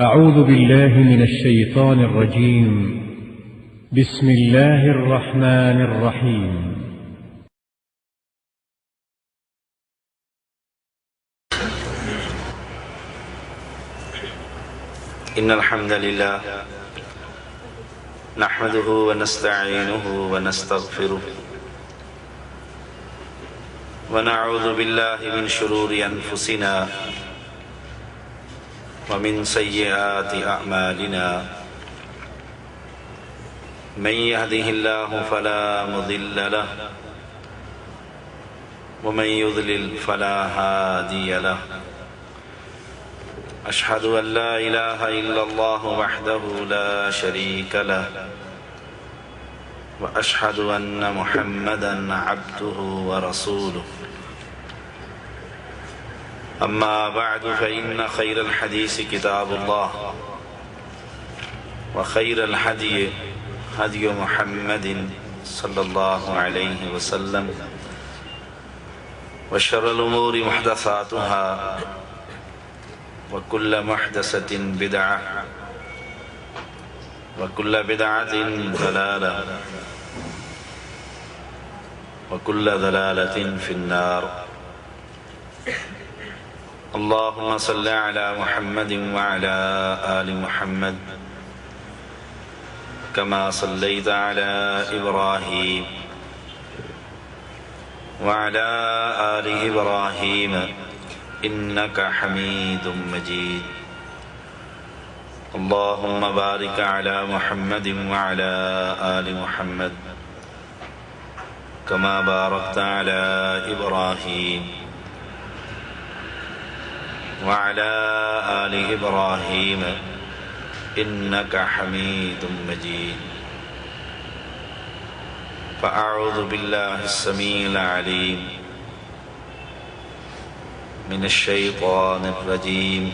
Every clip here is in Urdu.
أعوذ بالله من الشيطان الرجيم. بسم الله الرحمن الرحيم. إن الحمد لله نحمده ونستعينه ونستغفره ونعوذ بالله من شرور أنفسنا ومن سيئات أعمالنا من يهده الله فلا مضل له ومن يضلل فلا هادي له أشهد أن لا إله إلا الله وحده لا شريك له وأشهد أن محمدًا عبده ورسوله أما بعد فإن خير الحديث كتاب الله وخير الهدي هدي محمد صلى الله عليه وسلم وشر الأمور محدثاتها وكل محدثة بدعة وكل بدعة ضلالة وكل ضلالة في النار. اللهم صل على محمد وعلى آل محمد كما صليت على إبراهيم وعلى آل إبراهيم إنك حميد مجيد. اللهم بارك على محمد وعلى آل محمد كما باركت على إبراهيم وعلى آل إبراهيم إنك حميد مجيد. فأعوذ بالله السميع العليم من الشيطان الرجيم.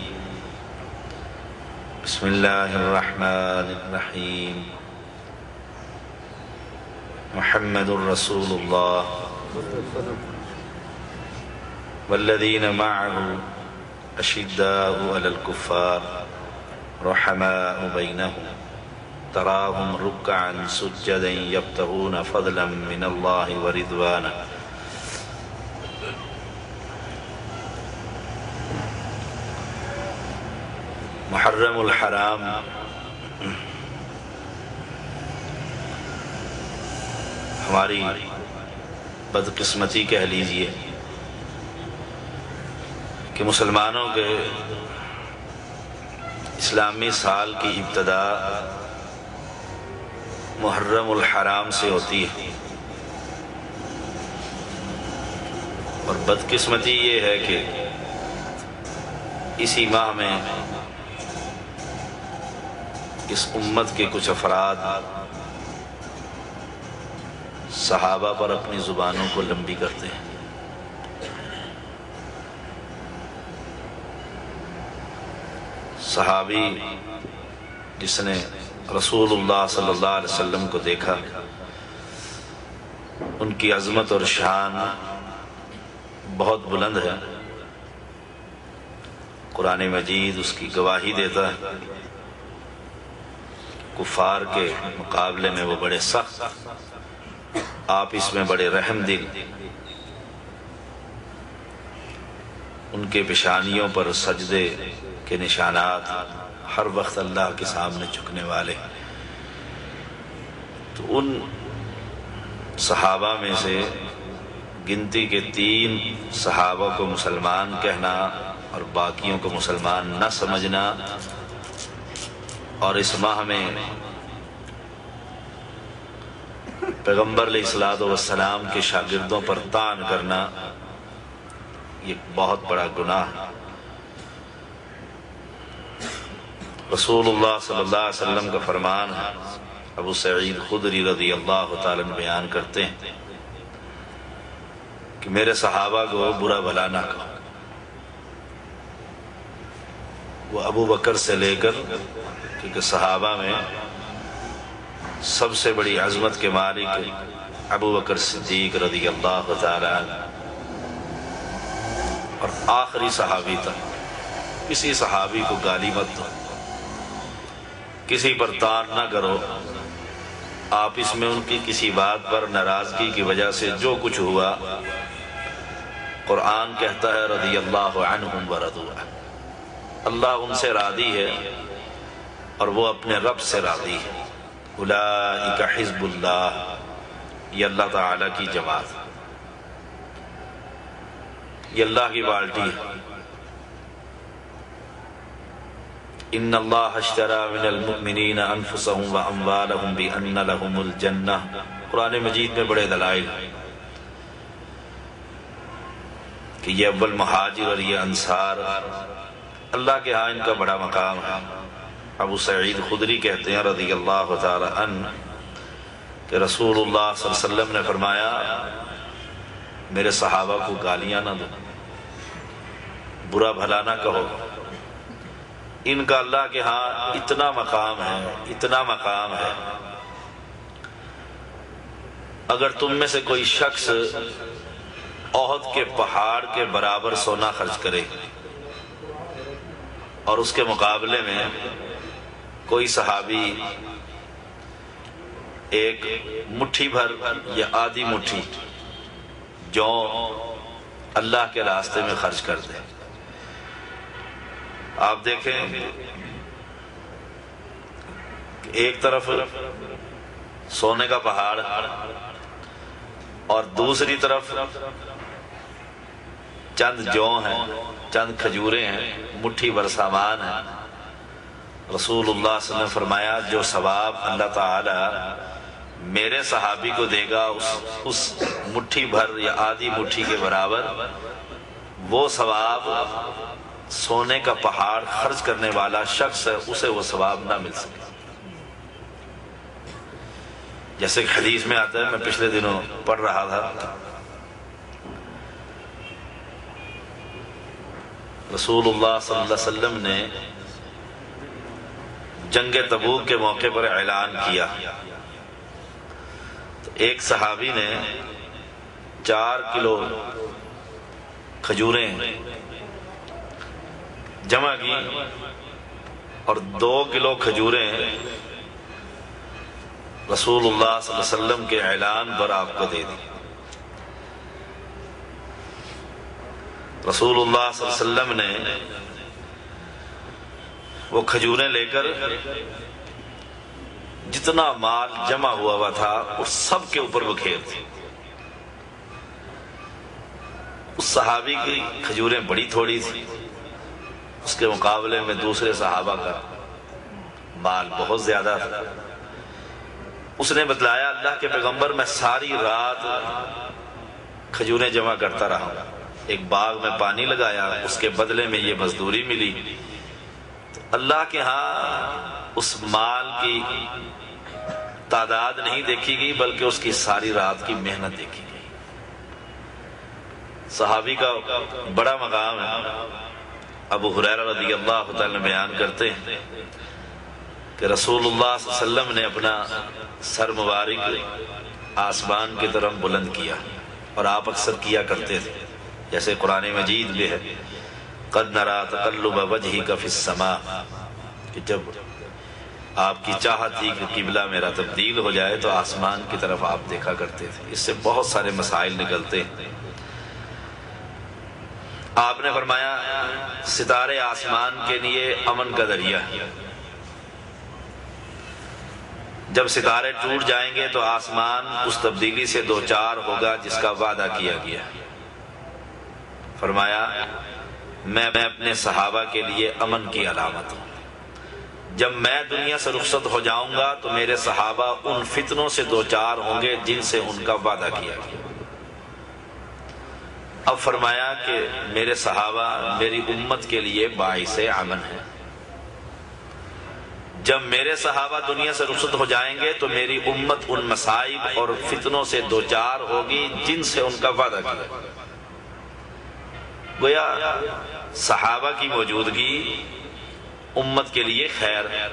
بسم الله الرحمن الرحيم. محمد رسول الله والذين معه أشداء على الكفار رحماء بينهم تراهم ركعا سجدا يبتغون فضلا من الله ورضوانا. محرم الحرام ہماری بدقسمتی کہہ لیجئے کہ مسلمانوں کے اسلامی سال کی ابتدا محرم الحرام سے ہوتی ہے، اور بدقسمتی یہ ہے کہ اسی ماہ میں اس امت کے کچھ افراد صحابہ پر اپنی زبانوں کو لمبی کرتے ہیں. صحابی جس نے رسول اللہ صلی اللہ علیہ وسلم کو دیکھا، ان کی عظمت اور شان بہت بلند ہے. قرآن مجید اس کی گواہی دیتا ہے. کفار کے مقابلے میں وہ بڑے سخت، آپ اس میں بڑے رحم دل. ان کے پیشانیوں پر سجدے کے نشانات، ہر وقت اللہ کے سامنے جھکنے والے. تو ان صحابہ میں سے گنتی کے 3 صحابہ کو مسلمان کہنا اور باقیوں کو مسلمان نہ سمجھنا، اور اس ماہ میں پیغمبر علیہ الصلوۃ والسلام کے شاگردوں پر طعن کرنا، یہ بہت بڑا گناہ ہے. رسول اللہ صلی اللہ علیہ وسلم کا فرمان ہے، ابو سعید خدری رضی اللہ تعالیٰ عنہ بیان کرتے ہیں کہ میرے صحابہ کو برا بھلا نہ کہو. وہ ابو بکر سے لے کر، کیونکہ صحابہ میں سب سے بڑی عظمت کے مالک ابو بکر صدیق رضی اللہ تعالیٰ عنہ، اور آخری صحابی تک کسی صحابی کو گالی مت دو. کسی پر تان نہ کرو، آپس میں ان کی کسی بات پر ناراضگی کی وجہ سے جو کچھ ہوا، قرآن کہتا ہے رضی اللہ عنہم ورضوا عنہ، اللہ ان سے راضی ہے اور وہ اپنے رب سے راضی ہے۔ اولئک حزب اللہ، یہ اللہ تعالی کی جماعت، یہ اللہ کی پارٹی ہے۔ ان اللہ اشتری من المؤمنین انفسهم واموالهم بان لهم الجنہ، قرآن مجید میں بڑے دلائل کہ یہ اول مہاجر اور یہ انصار، اللہ کے ہاں ان کا بڑا مقام ہے۔ ابو سعید خدری کہتے ہیں رضی اللہ تعالی عنہ کہ رسول اللہ صلی اللہ علیہ وسلم نے فرمایا میرے صحابہ کو گالیاں نہ دو، برا بھلا نہ کہو، ان کا اللہ کے ہاں اتنا مقام ہے، اتنا مقام ہے، اگر تم میں سے کوئی شخص احد کے پہاڑ کے برابر سونا خرچ کرے اور اس کے مقابلے میں کوئی صحابی ایک مٹھی بھر یا آدھی مٹھی جو اللہ کے راستے میں خرچ کر دے، آپ دیکھیں کہ ایک طرف سونے کا پہاڑ اور دوسری طرف چند جو ہیں، چند کھجوریں ہیں، مٹھی بھر سامان ہے، رسول اللہ صلی اللہ علیہ وسلم نے فرمایا جو ثواب اللہ تعالی میرے صحابی کو دے گا اس مٹھی بھر یا آدھی مٹھی کے برابر، وہ ثواب سونے کا پہاڑ خرچ کرنے والا شخص ہے اسے وہ ثواب نہ مل سکے۔ جیسے کہ حدیث میں آتا ہے، میں پچھلے دنوں پڑھ رہا تھا، رسول اللہ صلی اللہ علیہ وسلم نے جنگ تبوک کے موقع پر اعلان کیا، تو ایک صحابی نے 4 کلو کھجوریں جمع کی اور 2 کلو کھجوریں رسول اللہ صلی اللہ علیہ وسلم کے اعلان پر آپ کو دے دی۔ رسول اللہ صلی اللہ علیہ وسلم نے وہ کھجوریں لے کر جتنا مال جمع ہوا تھا اس سب کے اوپر بکھیر دی۔ اس صحابی کی کھجوریں بڑی تھوڑی تھی، اس کے مقابلے میں دوسرے صحابہ کا مال بہت زیادہ تھا۔ اس نے بتلایا اللہ کے پیغمبر میں ساری رات کھجوریں جمع کرتا رہا، ایک باغ میں پانی لگایا، اس کے بدلے میں یہ مزدوری ملی، اللہ کے ہاں اس مال کی تعداد نہیں دیکھی گئی بلکہ اس کی ساری رات کی محنت دیکھی گئی۔ صحابی کا بڑا مقام ہے۔ ابو ہریرہ رضی اللہ تعالی بیان کرتے ہیں کہ رسول اللہ صلی اللہ علیہ وسلم نے اپنا سر مبارک آسمان کی طرف بلند کیا، اور آپ اکثر کیا کرتے تھے، جیسے قرآن مجید میں ہے قد نرى تقلب وجهك في السماء، کہ جب آپ کی چاہت تھی کہ قبلہ میرا تبدیل ہو جائے تو آسمان کی طرف آپ دیکھا کرتے تھے۔ اس سے بہت سارے مسائل نکلتے ہیں۔ آپ نے فرمایا ستارے آسمان کے لیے امن کا ذریعہ ہے، جب ستارے ٹوٹ جائیں گے تو آسمان اس تبدیلی سے دوچار ہوگا جس کا وعدہ کیا گیا۔ فرمایا میں اپنے صحابہ کے لیے امن کی علامت ہوں، جب میں دنیا سے رخصت ہو جاؤں گا تو میرے صحابہ ان فتنوں سے دوچار ہوں گے جن سے ان کا وعدہ کیا گیا۔ اب فرمایا کہ میرے صحابہ میری امت کے لیے باعث امن ہے، جب میرے صحابہ دنیا سے رخصت ہو جائیں گے تو میری امت ان مصائب اور فتنوں سے دوچار ہوگی جن سے ان کا وعدہ کیا۔ گویا صحابہ کی موجودگی امت کے لیے خیر ہے،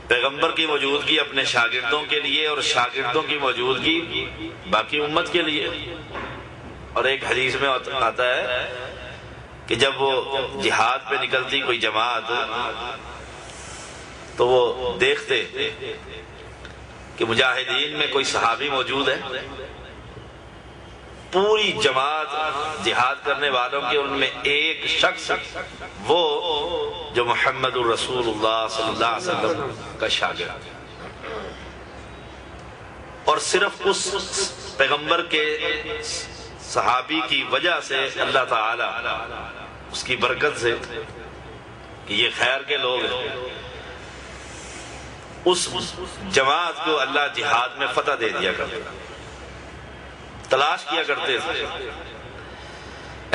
پیغمبر کی موجودگی اپنے شاگردوں کے لیے اور شاگردوں کی موجودگی باقی امت کے لیے۔ اور ایک حدیث میں آتا ہے کہ جب وہ جہاد پہ نکلتی کوئی جماعت تو وہ دیکھتے کہ مجاہدین میں کوئی صحابی موجود ہے، پوری جماعت جہاد کرنے والوں کے ان میں ایک شخص وہ جو محمد الرسول اللہ صلی اللہ علیہ وسلم کا شاگرد، اور صرف اس پیغمبر کے صحابی کی وجہ سے اللہ تعالی اس کی برکت سے کہ یہ خیر کے لوگ ہیں، اس جماعت کو اللہ جہاد میں فتح دے دیا کرتے، تلاش کیا کرتے تھے۔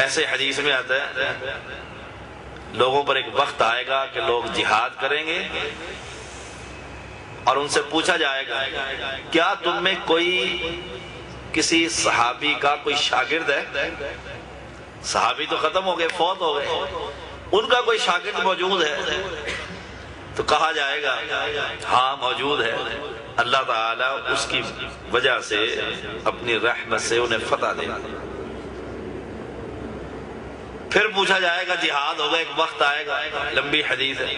ایسے حدیث میں آتا ہے لوگوں پر ایک وقت آئے گا کہ لوگ جہاد کریں گے اور ان سے پوچھا جائے گا کیا تم میں کوئی کسی صحابی کا کوئی شاگرد ہے؟ صحابی تو ختم ہو گئے، فوت ہو گئے، ان کا کوئی شاگرد موجود ہے؟ تو کہا جائے گا ہاں موجود ہے، اللہ تعالیٰ اس کی وجہ سے اپنی رحمت سے انہیں فتح دے۔ پھر پوچھا جائے گا جہاد ہوگا، ایک وقت آئے گا، لمبی حدیث ہے،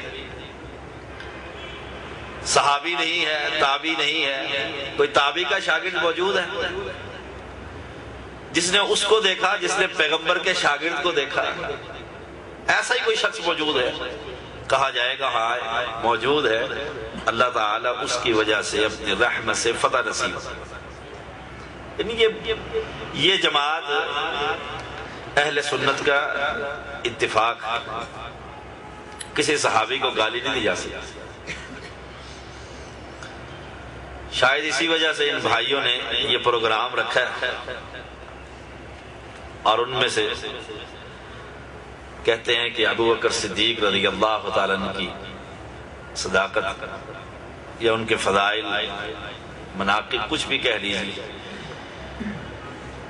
صحابی نہیں ہے، تابعی نہیں ہے، کوئی تابعی کا شاگرد موجود ہے جس نے اس کو دیکھا جس نے پیغمبر کے شاگرد کو دیکھا؟ ایسا ہی کوئی شخص موجود ہے؟ کہا جائے گا ہاں موجود ہے، اللہ تعالیٰ اس کی وجہ سے اپنی رحمت سے فتح نصیب۔ یعنی یہ جماعت اہل سنت کا اتفاق، کسی صحابی کو گالی نہیں دی جا سکتی۔ شاید اسی وجہ سے ان بھائیوں نے یہ پروگرام رکھا ہے، اور ان میں سے کہتے ہیں کہ ابو بکر صدیق رضی اللہ تعالیٰ عنہ کی صداقت یا ان کے فضائل، مناقب، کچھ بھی کہہ لیجیے۔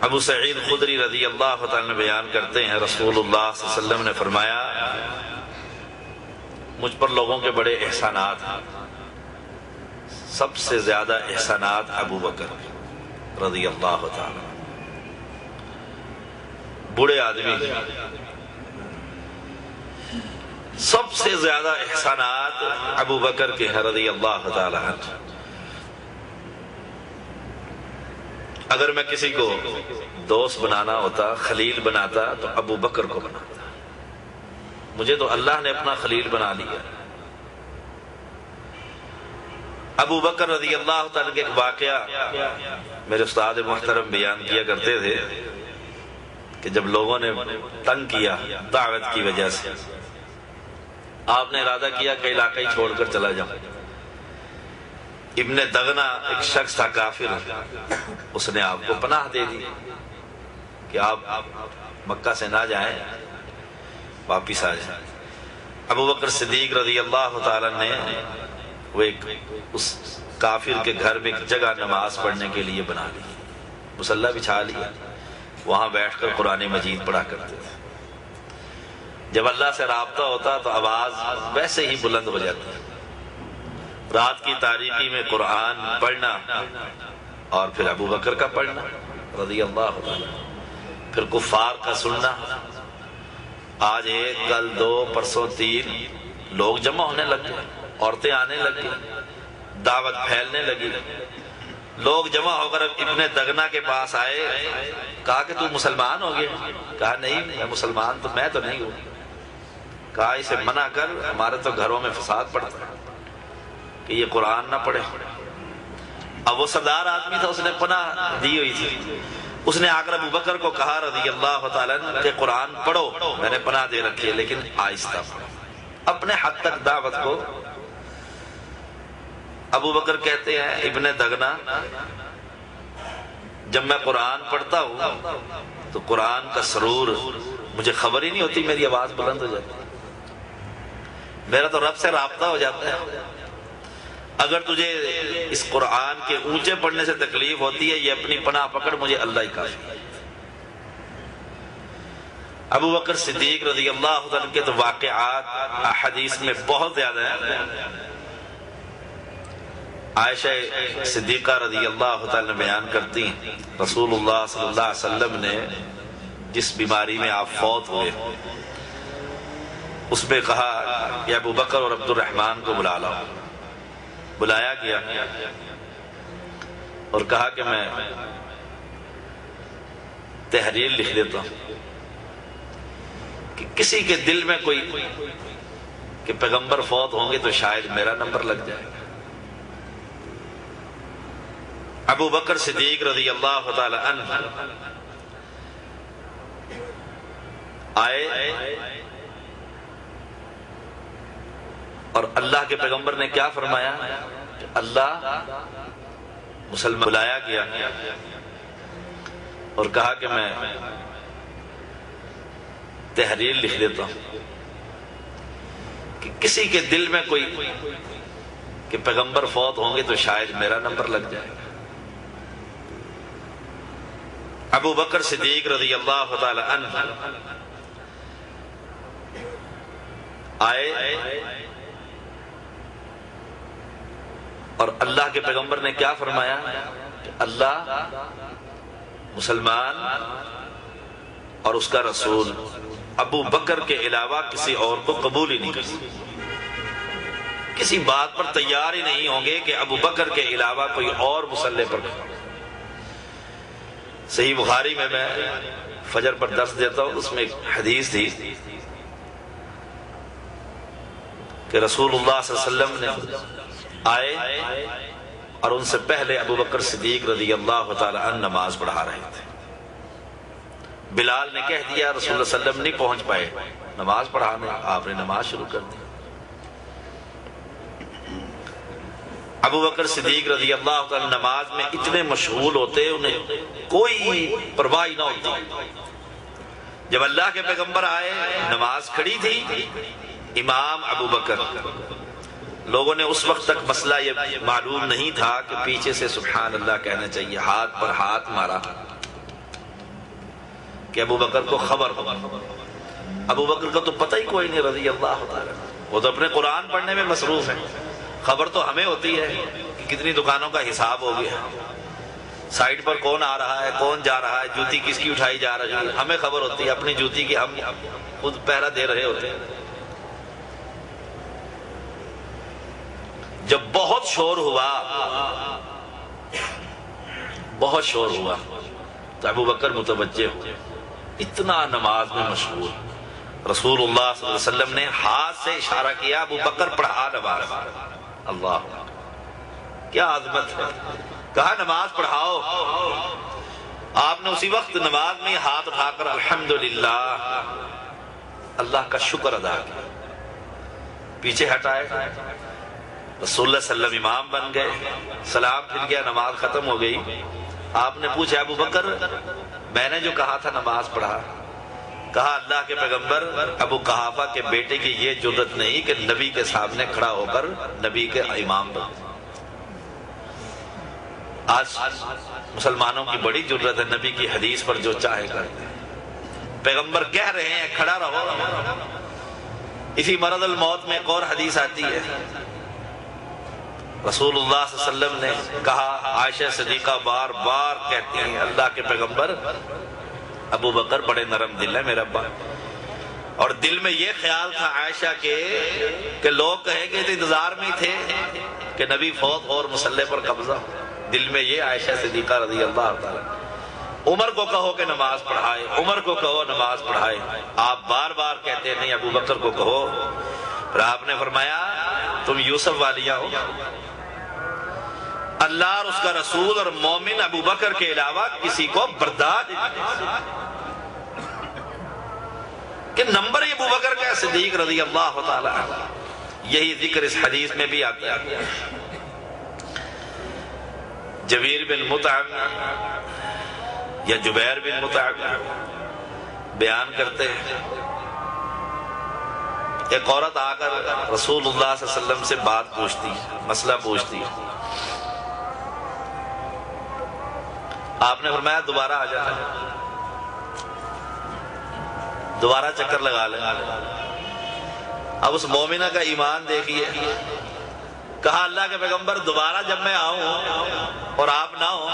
ابو سعید خدری رضی اللہ تعالیٰ عنہ بیان کرتے ہیں رسول اللہ صلی اللہ علیہ وسلم نے فرمایا مجھ پر لوگوں کے بڑے احسانات ہیں، سب سے زیادہ احسانات ابو بکر رضی اللہ تعالیٰ، بوڑھے آدمی، سب سے زیادہ احسانات ابو بکر کے رضی اللہ تعالیٰ عنہ۔ اگر میں کسی کو دوست بنانا ہوتا، خلیل بناتا، تو ابو بکر کو بناتا۔ مجھے تو اللہ نے اپنا خلیل بنا لیا۔ ابو بکر رضی اللہ تعالیٰ کے ایک واقعہ میرے استاد محترم بیان کیا کرتے تھے کہ جب لوگوں نے تنگ کیا دعوت کی وجہ سے، آپ نے ارادہ کیا کہ علاقہ ہی چھوڑ کر چلا جاؤں۔ ابن دغنا ایک شخص تھا کافر، اس نے آپ کو پناہ دے دی کہ آپ مکہ سے نہ جائیں، واپس آ جائیں۔ ابو بکر صدیق رضی اللہ تعالیٰ نے وہ ایک اس کافر کے گھر میں ایک جگہ نماز پڑھنے کے لیے بنا لی، مصلی بچھا لیا، وہاں بیٹھ کر قرآن مجید پڑھا کرتے تھے۔ جب اللہ سے رابطہ ہوتا تو آواز ویسے ہی بلند ہو جاتی۔ رات کی تاریکی میں قرآن پڑھنا، اور پھر ابو بکر کا پڑھنا رضی اللہ عنہ، پھر کفار کا سننا۔ آج ایک، کل دو، پرسوں تین، لوگ جمع ہونے لگ گئے، عورتیں آنے لگ گئی، دعوت پھیلنے لگی۔ لوگ جمع ہو کر ابن دغنا کے پاس آئے، کہا کہ تو مسلمان ہو گیا؟ کہا نہیں، میں مسلمان تو میں تو نہیں ہوں۔ کہا اسے منع کر، ہمارے تو گھروں میں فساد پڑتا ہے کہ یہ قرآن نہ پڑھے۔ اب وہ سردار آدمی تھا، اس نے پناہ دی ہوئی تھی، اس نے آ کر ابو بکر کو کہا رضی اللہ تعالیٰ عنہ کہ قرآن پڑھو، میں نے پناہ دے رکھی ہے لیکن آہستہ پڑھو، اپنے حد تک دعوت کو۔ ابو بکر کہتے ہیں ابن دغنا جب میں قرآن پڑھتا ہوں تو قرآن کا سرور مجھے خبر ہی نہیں ہوتی، میری آواز بلند ہو جاتی، میرا تو رب سے رابطہ ہو جاتا ہے۔ اگر تجھے اس قرآن کے اونچے پڑھنے سے تکلیف ہوتی ہے، یہ اپنی پناہ پکڑ، مجھے اللہ ہی کافی ہے۔ ابو بکر صدیق رضی اللہ عنہ کے تو واقعات حدیث میں بہت زیادہ ہیں۔ عائشہ صدیقہ رضی اللہ تعالی بیان کرتی ہیں رسول اللہ صلی اللہ علیہ وسلم نے جس بیماری میں آپ فوت ہوئے اس میں کہا کہ ابو بکر اور عبد الرحمن کو بلا لاؤ۔ بلایا گیا اور کہا کہ میں تحریر لکھ دیتا ہوں کہ کسی کے دل میں کوئی کہ پیغمبر فوت ہوں گے تو شاید میرا نمبر لگ جائے گا۔ ابو بکر صدیق رضی اللہ تعالی عنہ آئے اور اللہ کے پیغمبر نے کیا فرمایا کہ اللہ مسلمان بلایا گیا اور کہا کہ میں تحریر لکھ دیتا ہوں کہ کسی کے دل میں کوئی کہ پیغمبر فوت ہوں گے تو شاید میرا نمبر لگ جائے گا۔ ابو بکر صدیق رضی اللہ تعالی عنہ آئے اور اللہ کے پیغمبر نے کیا فرمایا کہ اللہ مسلمان اور اس کا رسول ابو بکر کے علاوہ کسی اور کو قبول ہی نہیں کر سکتے، کسی بات پر تیار ہی نہیں ہوں گے کہ ابو بکر کے علاوہ کوئی اور مصلی پر۔ صحیح بخاری میں فجر پر درس دیتا ہوں، اس میں ایک حدیث تھی کہ رسول اللہ صلی اللہ علیہ وسلم نے آئے اور ان سے پہلے ابو بکر صدیق رضی اللہ تعالی عنہ نماز پڑھا رہے تھے۔ بلال نے کہہ دیا، رسول اللہ صلی اللہ علیہ وسلم نہیں پہنچ پائے نماز پڑھانے، آپ نے نماز شروع کر دی۔ ابو بکر صدیق رضی اللہ تعالی نماز میں اتنے مشغول ہوتے انہیں کوئی پرواہ نہ ہوتی۔ جب اللہ کے پیغمبر آئے نماز کھڑی تھی، امام ابو بکر، لوگوں نے اس وقت تک مسئلہ یہ معلوم نہیں تھا کہ پیچھے سے سبحان اللہ کہنا چاہیے، ہاتھ پر ہاتھ مارا کہ ابو بکر کو خبر ہو۔ ابو بکر کا تو پتہ ہی کوئی نہیں رضی اللہ تعالی، وہ تو اپنے قرآن پڑھنے میں مصروف ہے، خبر تو ہمیں ہوتی ہے کہ کتنی دکانوں کا حساب ہو گیا، سائٹ پر کون آ رہا ہے، کون جا رہا ہے، جوتی کس کی اٹھائی جا رہی ہے، ہمیں خبر ہوتی ہے، اپنی جوتی کی ہم خود پہرا دے رہے ہوتے ہیں۔ جب بہت شور ہوا تو ابو بکر متوجہ ہو، اتنا نماز میں مشغول۔ رسول اللہ صلی اللہ علیہ وسلم نے ہاتھ سے اشارہ کیا، ابو بکر پڑھا نماز۔ اللہ کیا عظمت ہے، کہا نماز پڑھاؤ۔ آپ نے اسی وقت نماز میں ہاتھ اٹھا کر الحمدللہ اللہ کا شکر ادا کیا، پیچھے ہٹائے، رسول اللہ صلی اللہ علیہ وسلم امام بن گئے، سلام پھر گیا، نماز ختم ہو گئی۔ آپ نے پوچھا ابو بکر میں نے جو کہا تھا نماز پڑھا؟ کہا اللہ کے پیغمبر ابو قحافہ کے بیٹے کی یہ جرأت نہیں کہ نبی کے سامنے کھڑا ہو کر نبی کے امام بن۔ آج مسلمانوں کی بڑی جرأت ہے، نبی کی حدیث پر جو چاہے کرتے ہیں، پیغمبر کہہ رہے ہیں کھڑا رہو۔ اسی مرض الموت میں ایک اور حدیث آتی ہے، رسول اللہ صلی اللہ علیہ وسلم نے کہا، عائشہ صدیقہ بار بار کہتی ہیں اللہ کے پیغمبر ابو بکر بڑے نرم دل ہے میرا باپ، اور دل میں یہ خیال تھا عائشہ کے کہ لوگ کہیں گے انتظار میں تھے کہ نبی فوت اور مصلی پر قبضہ، دل میں یہ عائشہ صدیقہ رضی اللہ تعالی۔ عمر کو کہو کہ نماز پڑھائے، عمر کو کہو نماز پڑھائے، آپ بار بار کہتے نہیں ابو بکر کو کہو۔ پھر آپ نے فرمایا تم یوسف والیاں ہو، اللہ اور اس کا رسول اور مومن ابو بکر کے علاوہ کسی کو برداشت نہیں کہ نمبر یہ ابو بکر کا صدیق رضی اللہ تعالی عنہ۔ یہی ذکر اس حدیث میں بھی آتا ہے۔ جبیر بن مطعم یا جبیر بن مطعم بیان کرتے ہیں، ایک عورت آ کر رسول اللہ صلی اللہ علیہ وسلم سے بات پوچھتی ہے، مسئلہ پوچھتی ہے۔ آپ نے فرمایا دوبارہ آ جانا، دوبارہ چکر لگا لیں۔ اب اس مومنہ کا ایمان دیکھیے، کہا اللہ کے پیغمبر دوبارہ جب میں آؤں اور آپ نہ ہو،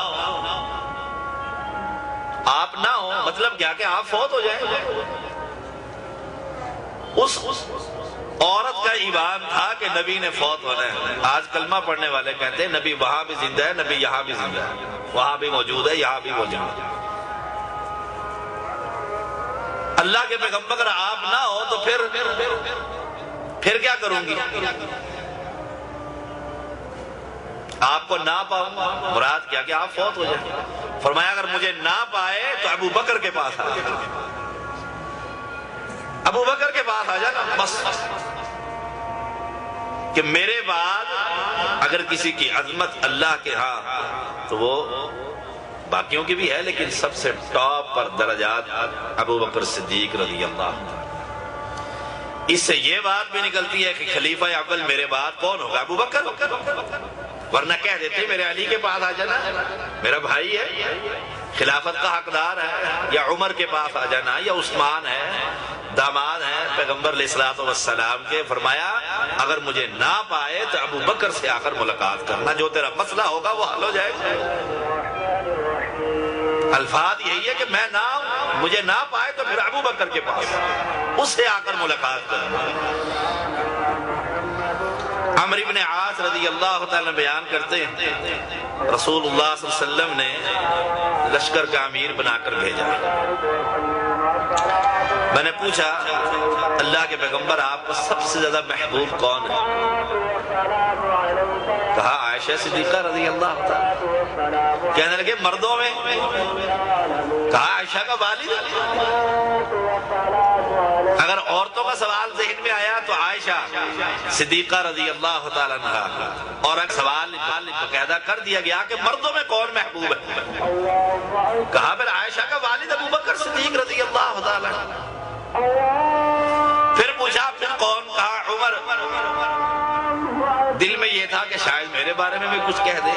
آپ نہ ہو مطلب کیا کہ آپ فوت ہو جائیں۔ اس عورت کا ایمان تھا کہ نبی نے فوت ہونا ہے. آج کلمہ پڑھنے والے کہتے ہیں نبی وہاں بھی زندہ ہے، نبی یہاں بھی زندہ ہے، وہاں بھی موجود ہے، یہاں بھی موجود ہے. اللہ کے پیغمبر اگر آپ نہ ہو تو پھر کیا کروں گی؟ آپ کو نہ پاؤں گا، مراد کیا کہ آپ فوت ہو جائیں. فرمایا اگر مجھے نہ پائے تو ابو بکر کے پاس آ جانا، ابو بکر کے پاس آ جانا بس. کہ میرے بعد اگر کسی کی عظمت اللہ کے ہاں تو وہ باقیوں کی بھی ہے، لیکن سب سے ٹاپ پر درجات ابو بکر صدیق رضی اللہ عنہ. اس سے یہ بات بھی نکلتی ہے کہ خلیفہ اول میرے بعد کون ہوگا؟ ابو بکر. ورنہ کہہ دیتے میرے علی کے پاس آ جانا، میرا بھائی ہے، خلافت کا حقدار ہے، یا عمر کے پاس آ جانا، یا عثمان ہے، داماد ہیں پیغمبر علیہ الصلوۃ والسلام کے. فرمایا اگر مجھے نہ پائے تو ابو بکر سے آ کر ملاقات کرنا، جو تیرا مسئلہ ہوگا وہ حل ہو جائے گا. الفاظ یہی ہے کہ میں نہ ہوں، مجھے نہ پائے تو پھر ابو بکر کے پاس اس سے آ کر ملاقات کرنا. عمرو بن عاص رضی اللہ تعالیٰ بیان کرتے ہیں رسول اللہ صلی اللہ علیہ وسلم نے لشکر کا امیر بنا کر بھیجا. میں نے پوچھا اللہ کے پیغمبر آپ کو سب سے زیادہ محبوب کون ہے؟ کہا عائشہ صدیقہ رضی اللہ تعالیٰ. کہنے لگے مردوں میں؟ کہا عائشہ کا والد. اگر عورتوں کا سوال ذہن میں آیا تو عائشہ صدیقہ رضی اللہ تعالیٰ عنہ. اور ایک سوال باقاعدہ کر دیا گیا کہ مردوں میں کون محبوب ہے؟ کہا پھر عائشہ کا والد ابو بکر صدیق رضی اللہ تعالیٰ. پھر پوچھا پھر کون؟ کہا عمر. دل میں یہ تھا کہ شاید میرے بارے میں بھی کچھ کہہ دے.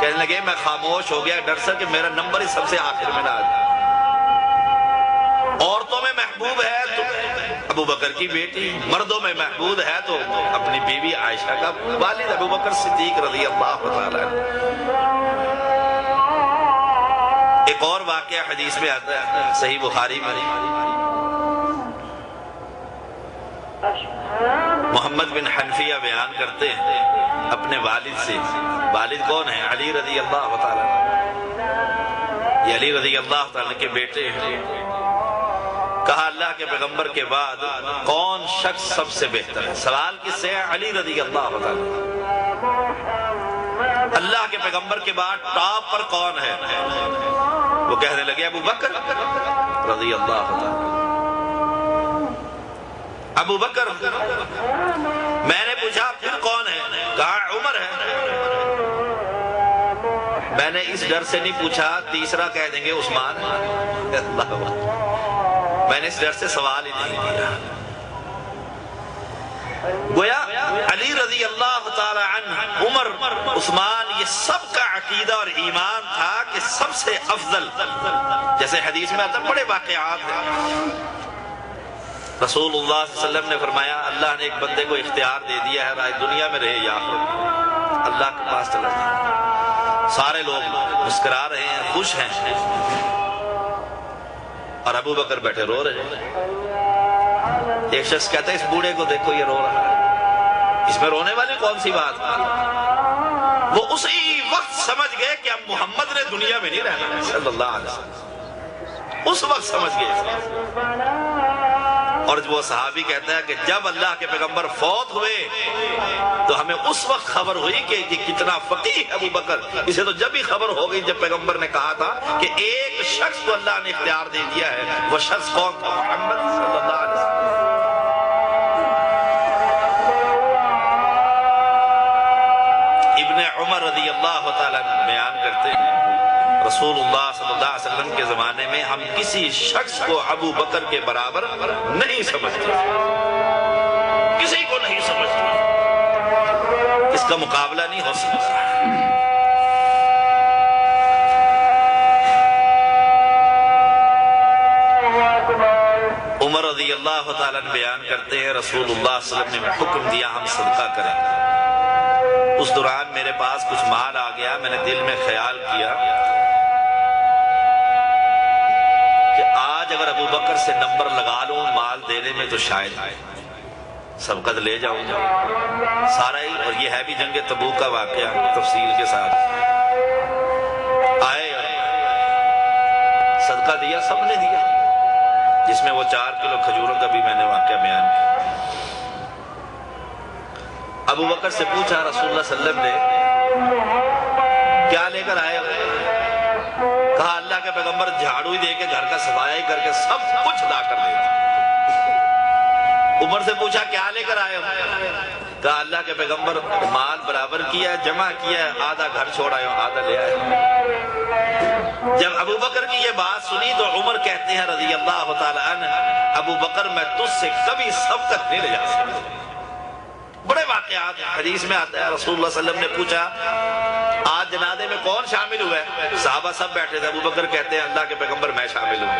کہنے لگے میں خاموش ہو گیا ڈر سے کہ میرا نمبر ہی سب سے آخر میں نہ آ جائے. عورتوں میں محبوب ہے تو ابو بکر کی بیٹی، مردوں میں محبوب ہے تو اپنی بیوی عائشہ کا والد ابو بکر صدیق رضی اللہ تعالی. ایک اور واقعہ حدیث میں آتا ہے صحیح بخاری میں، محمد بن حنفیہ بیان کرتے ہیں اپنے والد سے. والد کون ہے؟ علی رضی اللہ تعالی. یہ علی رضی اللہ تعالی کے بیٹے ہیں. کہا اللہ کے پیغمبر کے بعد کون شخص سب سے بہتر ہے؟ سوال کس سے ہے؟ علی رضی اللہ تعالی. اللہ کے پیغمبر کے بعد ٹاپ پر کون ہے؟ وہ کہنے لگے ابو بکر رضی اللہ تعالی. ابو بکر. میں نے پوچھا پھر کون ہے؟ کہا عمر ہے. میں نے اس ڈر سے نہیں پوچھا تیسرا کہہ دیں گے عثمان. میں نے اس ڈر سے سوال ہی نہیں کیا. گویا علی رضی اللہ تعالی عنہ، عمر، عثمان، یہ سب کا عقیدہ اور ایمان تھا کہ سب سے افضل، جیسے حدیث میں آتا بڑے واقعات ہیں. رسول اللہ صلی اللہ علیہ وسلم نے فرمایا اللہ نے ایک بندے کو اختیار دے دیا ہے رائے دنیا میں رہے یا اللہ کے پاس چلا جائے. سارے لوگ مسکرا رہے ہیں، خوش ہیں، اور ابو بکر بیٹھے رو رہے ہیں. ایک شخص کہتا ہے اس بوڑھے کو دیکھو یہ رو رہا ہے، اس میں رونے والی کون سی بات؟ وہ اسی وقت سمجھ گئے کہ اب محمد نے دنیا میں نہیں رہنا صلی اللہ علیہ وسلم. اس وقت سمجھ گئے. اور وہ صحابی کہتا ہے کہ جب اللہ کے پیغمبر فوت ہوئے تو ہمیں اس وقت خبر ہوئی کہ یہ کتنا فقیہ ہے ابو بکر. اسے تو جب ہی خبر ہو گئی جب پیغمبر نے کہا تھا کہ ایک شخص کو اللہ نے اختیار دے دیا ہے. وہ شخص کون تھا؟ محمد صلی اللہ علیہ وسلم. ابن عمر رضی اللہ تعالیٰ بیان کرتے ہیں رسول اللہ صلی اللہ علیہ وسلم کے زمانے میں ہم کسی شخص کو ابو بکر کے برابر نہیں سمجھتے، کسی کو نہیں سمجھتے، اس کا مقابلہ نہیں ہو سکتا. عمر رضی اللہ تعالیٰ نے بیان کرتے ہیں رسول اللہ صلی اللہ علیہ وسلم نے حکم دیا ہم صدقہ کریں. اس دوران میرے پاس کچھ مال آ گیا. میں نے دل میں خیال کیا کہ آج اگر ابو بکر سے نمبر لگا لوں مال دینے میں تو شاید سبقت لے جاؤں گا سارا ہی. اور یہ ہے بھی جنگ تبوک کا واقعہ تفصیل کے ساتھ. آئے صدقہ دیا, سب نے دیا, جس میں وہ 4 کلو کھجوروں کا بھی میں نے واقعہ بیان کیا. ابو بکر سے پوچھا رسول اللہ صلی اللہ علیہ وسلم نے کیا لے کر آئے؟ کہا اللہ کے پیغمبر جھاڑو ہی دے کے گھر کا صفایا ہی کر کے سب کچھ لا کر دے. عمر سے پوچھا کیا لے کر آئے؟ کہا اللہ کے پیغمبر مال برابر کیا ہے, جمع کیا ہے, آدھا گھر چھوڑ آئے آدھا لے آئے. جب ابو بکر کی یہ بات سنی تو عمر کہتے ہیں رضی اللہ تعالی عنہ, ابو بکر میں تجھ سے کبھی سبقت نہیں لے جا سکتا. بڑے واقعات حدیث میں آتا ہے رسول اللہ صلی اللہ علیہ وسلم نے پوچھا آج جنازے میں کون شامل ہوا ہے؟ صحابہ سب بیٹھے تھے. ابو بکر کہتے ہیں اللہ کے پیغمبر میں شامل ہوں.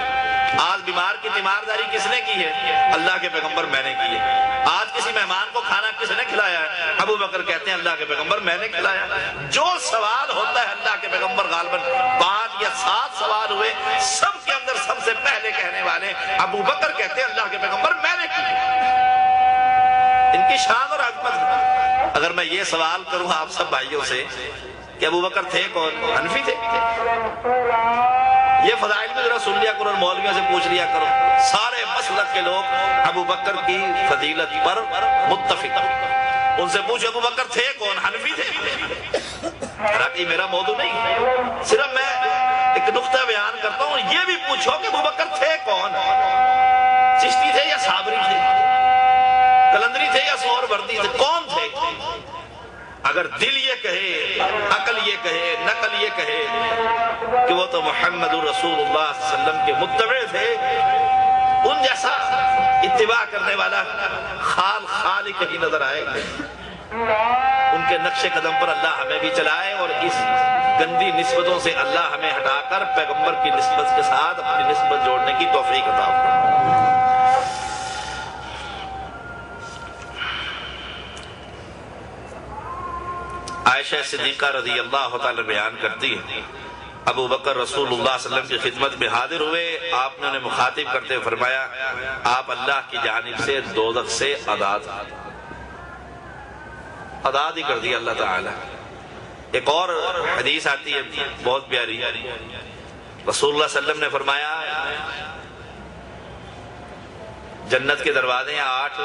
آج بیمار کی تیمارداری کس نے کی ہے؟ اللہ کے پیغمبر میں نے کی ہے. آج کسی مہمان کو کھانا کس نے کھلایا ہے؟ ابو بکر کہتے ہیں اللہ کے پیغمبر میں نے کھلایا. جو سوال ہوتا ہے اللہ کے پیغمبر غالباً 5 یا 7 سوال ہوئے, سب کے اندر سب سے پہلے کہنے والے ابو بکر کہتے ہیں اللہ کے پیغمبر میں نے کی. ان کی شان اور عظمت. اگر میں یہ سوال کروں آپ سب بھائیوں سے کہ ابو بکر تھے کون؟ حنفی تھے. یہ فضائل میں ذرا سن لیا کرو اور مولویوں سے پوچھ لیا کرو. سارے مسلک کے لوگ ابو بکر کی فضیلت پر متفق. ان سے پوچھو ابو بکر تھے کون؟ حنفی تھے. حالانکہ میرا موضوع نہیں, صرف میں ایک نقطہ بیان کرتا ہوں. یہ بھی پوچھو کہ ابو بکر تھے کون؟ چشتی تھے یا صابری تھے؟ کلندری تھے یا سور وردی تھے؟ کون تھے؟ اگر دل یہ کہے, عقل یہ کہے, نقل یہ کہے کہ وہ تو محمد رسول اللہ صلی اللہ علیہ وسلم کے متبع تھے, ان جیسا اتباع کرنے والا خال ہی کہیں نظر آئے. ان کے نقش قدم پر اللہ ہمیں بھی چلائے اور اس گندی نسبتوں سے اللہ ہمیں ہٹا کر پیغمبر کی نسبت کے ساتھ اپنی نسبت جوڑنے کی توفیق عطا فرمائے. عائشہ صدیقہ رضی اللہ تعالی بیان کرتی ہے ابو بکر رسول اللہ صلی اللہ علیہ وسلم کی خدمت میں حاضر ہوئے. آپ نے انہیں مخاطب کرتے ہوئے فرمایا آپ اللہ کی جانب سے دوزخ سے آزاد ہی کر دی اللہ تعالی. ایک اور حدیث آتی ہے بہت پیاری. رسول اللہ صلی اللہ علیہ وسلم نے فرمایا جنت کے دروازے ہیں 8.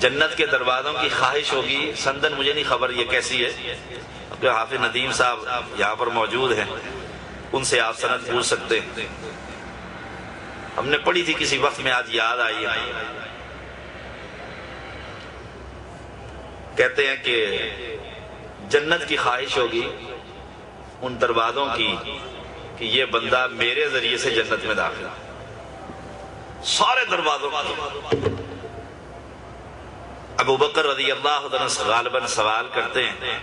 جنت کے دروازوں کی خواہش ہوگی. سندن مجھے نہیں خبر یہ کیسی ہے, حافظ ندیم صاحب یہاں پر موجود ہیں, ان سے آپ سند پوچھ سکتے ہیں. ہم نے پڑھی تھی کسی وقت میں, آج یاد آئی ہے. کہتے ہیں کہ جنت کی خواہش ہوگی ان دروازوں کی کہ یہ بندہ میرے ذریعے سے جنت میں داخل. سارے دروازوں کی. ابو بکر رضی اللہ عنہ غالباً سوال کرتے ہیں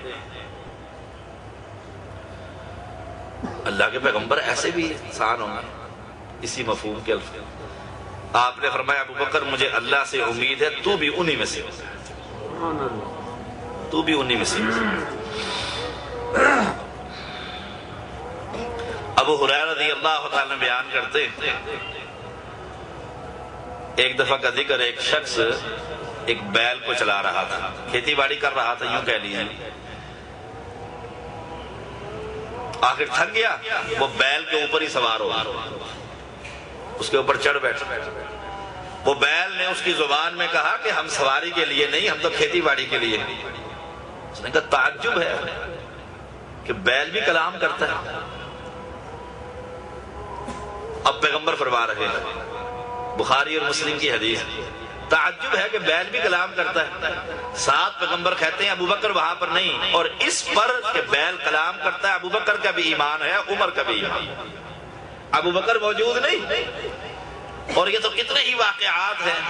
اللہ کے پیغمبر ایسے بھی انسان ہوں گے؟ اسی مفہوم کے الفاظ. آپ نے فرمایا ابو بکر مجھے اللہ سے امید ہے تو بھی انہی میں سے, تو بھی انہی میں سے. ابو ہریرہ رضی اللہ تعالی بیان کرتے ہیں ایک دفعہ کا ذکر, ایک شخص ایک بیل کو چلا رہا تھا, کھیتی باڑی کر رہا تھا یوں کہہ لیجیے. آخر تھک گیا, وہ بیل کے اوپر ہی سوار ہو, اس کے اوپر چڑھ بیٹھ. وہ بیل نے اس کی زبان میں کہا کہ ہم سواری کے لیے نہیں, ہم تو کھیتی باڑی کے لیے. اس نے کہا تعجب ہے کہ بیل بھی کلام کرتا ہے. اب پیغمبر فرما رہے ہیں, بخاری اور مسلم کی حدیث, تعجب ہے کہ بیل بھی کلام کرتا ہے. ساتھ پیغمبر کہتے ہیں ابو بکر وہاں پر نہیں, اور اس پر کہ بیل کلام کرتا ہے ابو بکر کا بھی ایمان ہے, عمر کا بھی ایمان. ابو بکر موجود نہیں. اور یہ تو کتنے ہی واقعات ہیں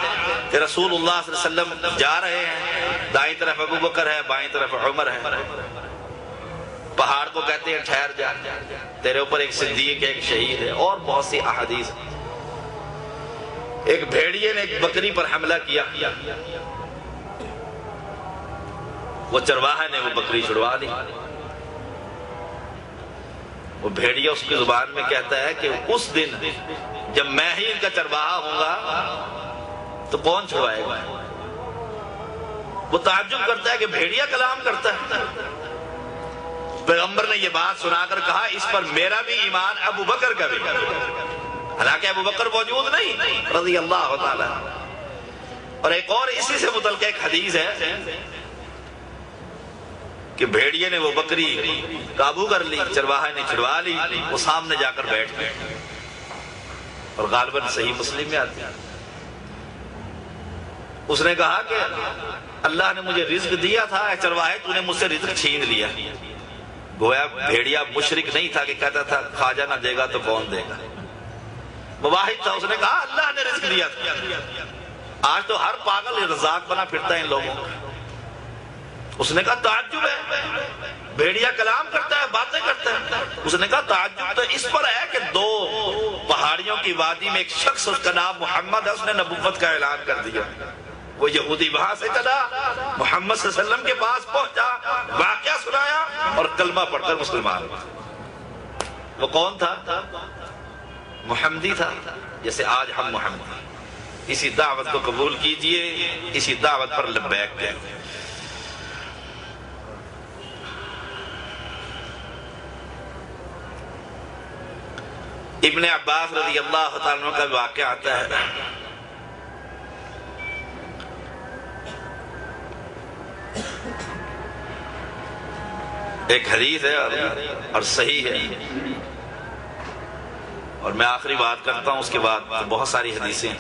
کہ رسول اللہ صلی اللہ علیہ وسلم جا رہے ہیں, دائیں طرف ابو بکر ہے, بائیں طرف عمر ہے. پہاڑ کو کہتے ہیں ٹھہر جا, تیرے اوپر ایک صدیق ہے, ایک شہید ہے, اور بہت سی احادیث. ایک بھیڑیے نے ایک بکری پر حملہ کیا, وہ چرواہے نے وہ بکری چھڑوا لی. وہ بھیڑیا اس کی زبان میں کہتا ہے کہ اس دن جب میں ہی ان کا چرواہا ہوں گا تو کون چھڑوائے گا؟ وہ تعجب کرتا ہے کہ بھیڑیا کلام کرتا ہے۔ پیغمبر نے یہ بات سنا کر کہا اس پر میرا بھی ایمان، ابو بکر کا بھی۔ حالانکہ ابو بکر موجود نہیں رضی اللہ تعالی۔ اور ایک اور اسی سے متعلق ایک حدیث ہے کہ بھیڑیے نے وہ بکری قابو کر لی، چرواہے نے چھڑوا لی، وہ سامنے جا کر بیٹھ گئے، اور غالباً صحیح مسلم میں آتی ہے۔ اس نے کہا کہ اللہ نے مجھے رزق دیا تھا، اے چرواہے تو نے مجھ سے رزق چھین لیا۔ گویا بھیڑیا مشرک نہیں تھا کہ کہتا تھا خواجہ نہ دے گا تو کون دے گا، مواحد تھا۔ اس نے کہا اللہ نے رزق دیا تھا۔ آج تو ہر پاگل رزاق بنا پھرتا ہے ان لوگوں کو۔ اس نے کہا تعجب ہے، بھیڑیا کلام کرتا ہے، باتیں کرتا ہے۔ اس نے کہا تعجب تو اس پر ہے کہ دو پہاڑیوں کی وادی میں ایک شخص، اس کا نام محمد ہے، اس نے نبوت کا اعلان کر دیا۔ وہ یہودی وہاں سے چلا، محمد صلی اللہ علیہ وسلم کے پاس پہنچا، واقعہ سنایا اور کلمہ پڑھ کر مسلمان ہوا۔ وہ کون تھا؟ محمدی تھا، جیسے آج ہم محمدی۔ اسی دعوت کو قبول کیجئے، اسی دعوت پر لبیک کہیے۔ ابن عباس رضی اللہ تعالیٰ عنہ کا واقعہ آتا ہے۔ ایک حدیث ہے اور صحیح ہے، اور میں آخری بات کرتا ہوں، اس کے بعد بہت ساری حدیثیں،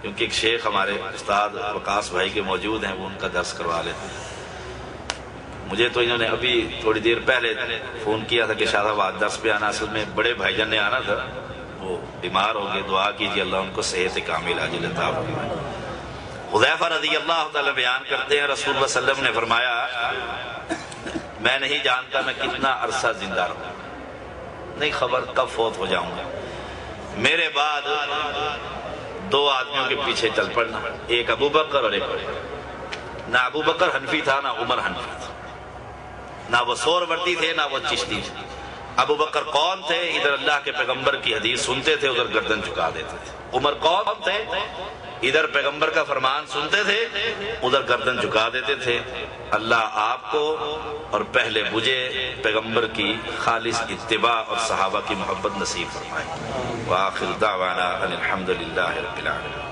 کیونکہ ایک شیخ ہمارے استاد وقاص بھائی کے موجود ہیں، وہ ان کا درس کروا لیتے ہیں۔ مجھے تو انہوں نے ابھی تھوڑی دیر پہلے فون کیا تھا کہ شاہ صاحب آج درس پہ آنا، اصل میں بڑے بھائی جان نے آنا تھا، وہ بیمار ہو گئے، دعا کیجیے اللہ ان کو صحت کامل عاجل عطا فرمائے۔ حذیفہ رضی اللہ تعالی بیان کرتے ہیں رسول اللہ صلی اللہ علیہ وسلم نے فرمایا میں نہیں جانتا میں کتنا عرصہ زندہ رہوں، نہیں خبر کب فوت ہو جاؤں گا، میرے بعد دو آدمیوں کے پیچھے چل پڑنا، ایک ابو بکر اور ایک عمر۔ نہ ابو بکر حنفی تھا نہ عمر حنفی تھا، نہ وہ سورورتی تھے نہ وہ چشتی تھے۔ ابو بکر کون تھے؟ ادھر اللہ کے پیغمبر کی حدیث سنتے تھے، ادھر گردن جھکا دیتے تھے۔ عمر کون تھے؟ ادھر پیغمبر کا فرمان سنتے تھے، ادھر گردن جھکا دیتے تھے۔ اللہ آپ کو اور پہلے مجھے پیغمبر کی خالص اتباع اور صحابہ کی محبت نصیب فرمائے۔ وآخر دعوانا ان الحمد للہ رب العالمین۔